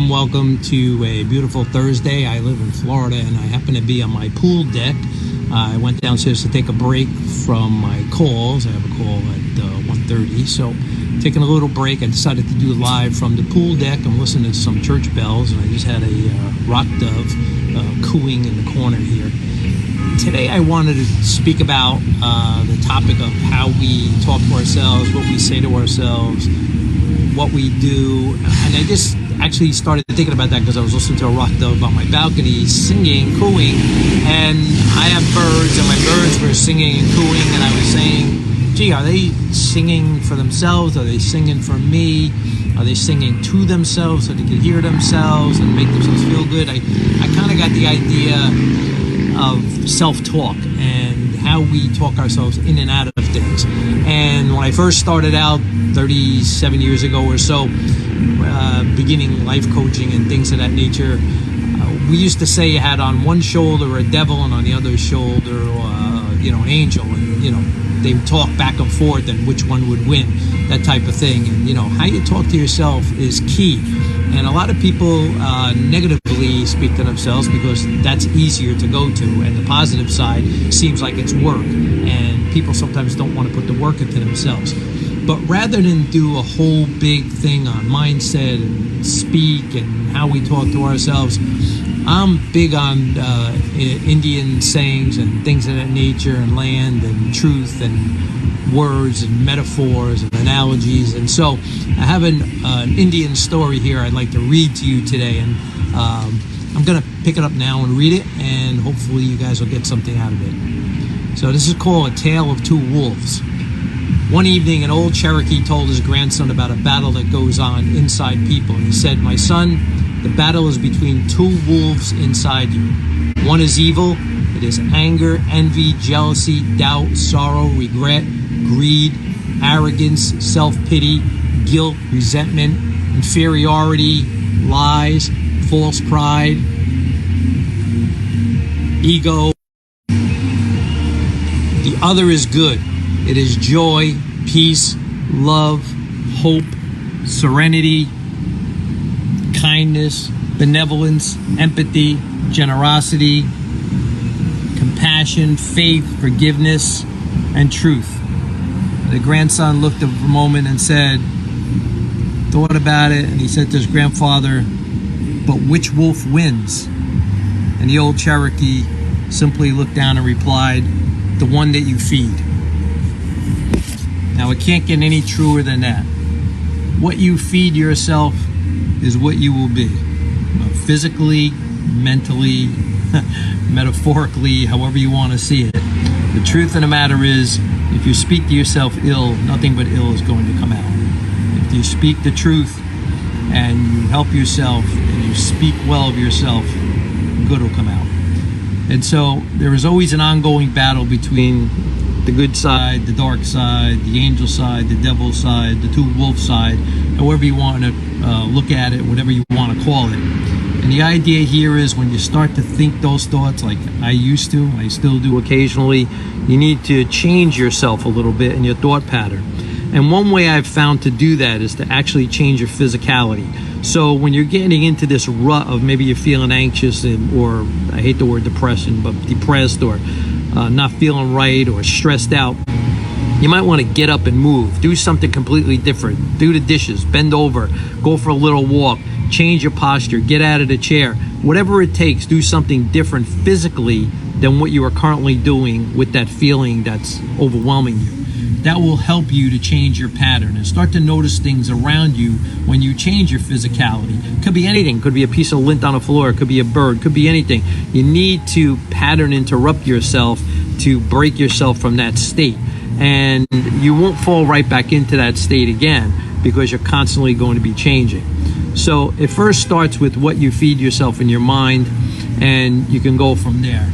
and welcome to a beautiful Thursday. I live in Florida and I happen to be on my pool deck. I went downstairs to take a break from my calls. I have a call at 1:30, so taking a little break. I decided to do live from the pool deck. I'm listening to some church bells, and I just had a rock dove cooing in the corner here. Today I wanted to speak about the topic of how we talk to ourselves, what we say to ourselves, what we do. And I just actually started thinking about that because I was listening to a rock dove on my balcony singing, cooing, and I have birds, and my birds were singing and cooing, and I was saying, gee, are they singing for themselves? Are they singing for me? Are they singing to themselves so they can hear themselves and make themselves feel good? I kind of got the idea of self-talk and how we talk ourselves in and out of things. And when I first started out 37 years ago or so, beginning life coaching and things of that nature, we used to say you had on one shoulder a devil and on the other shoulder an angel, and they would talk back and forth and which one would win, that type of thing. And how you talk to yourself is key. And a lot of people negatively speak to themselves because that's easier to go to, and the positive side seems like it's work, and people sometimes don't want to put the work into themselves. But rather than do a whole big thing on mindset and speak and how we talk to ourselves, I'm big on Indian sayings and things of that nature, and land and truth and words and metaphors and analogies. And so I have an Indian story here I'd like to read to you today, and I'm going to pick it up now and read it, and hopefully you guys will get something out of it. So this is called A Tale of Two Wolves. One evening, an old Cherokee told his grandson about a battle that goes on inside people. And he said, "My son, the battle is between two wolves inside you. One is evil. It is anger, envy, jealousy, doubt, sorrow, regret, greed, arrogance, self-pity, guilt, resentment, inferiority, lies, false pride, ego. The other is good. It is joy, peace, love, hope, serenity, kindness, benevolence, empathy, generosity, compassion, faith, forgiveness, and truth." The grandson looked a moment and thought about it, and he said to his grandfather, "But which wolf wins?" And the old Cherokee simply looked down and replied, "The one that you feed." Now, it can't get any truer than that. What you feed yourself is what you will be. Physically, mentally, metaphorically, however you want to see it. The truth of the matter is, if you speak to yourself ill, nothing but ill is going to come out. If you speak the truth and you help yourself and you speak well of yourself, good will come out. And so there is always an ongoing battle between the good side, the dark side, the angel side, the devil side, the two wolf side, however you want to look at it, whatever you want to call it. And the idea here is when you start to think those thoughts, like I used to, I still do occasionally, you need to change yourself a little bit in your thought pattern. And one way I've found to do that is to actually change your physicality. So when you're getting into this rut of maybe you're feeling anxious, or I hate the word depression, but depressed, or not feeling right, or stressed out, you might want to get up and move. Do something completely different. Do the dishes, bend over, go for a little walk, change your posture, get out of the chair. Whatever it takes, do something different physically than what you are currently doing with that feeling that's overwhelming you. That will help you to change your pattern and start to notice things around you when you change your physicality. Could be anything. Could be a piece of lint on the floor. Could be a bird. Could be anything. You need to pattern interrupt yourself to break yourself from that state. And you won't fall right back into that state again because you're constantly going to be changing. So it first starts with what you feed yourself in your mind, and you can go from there.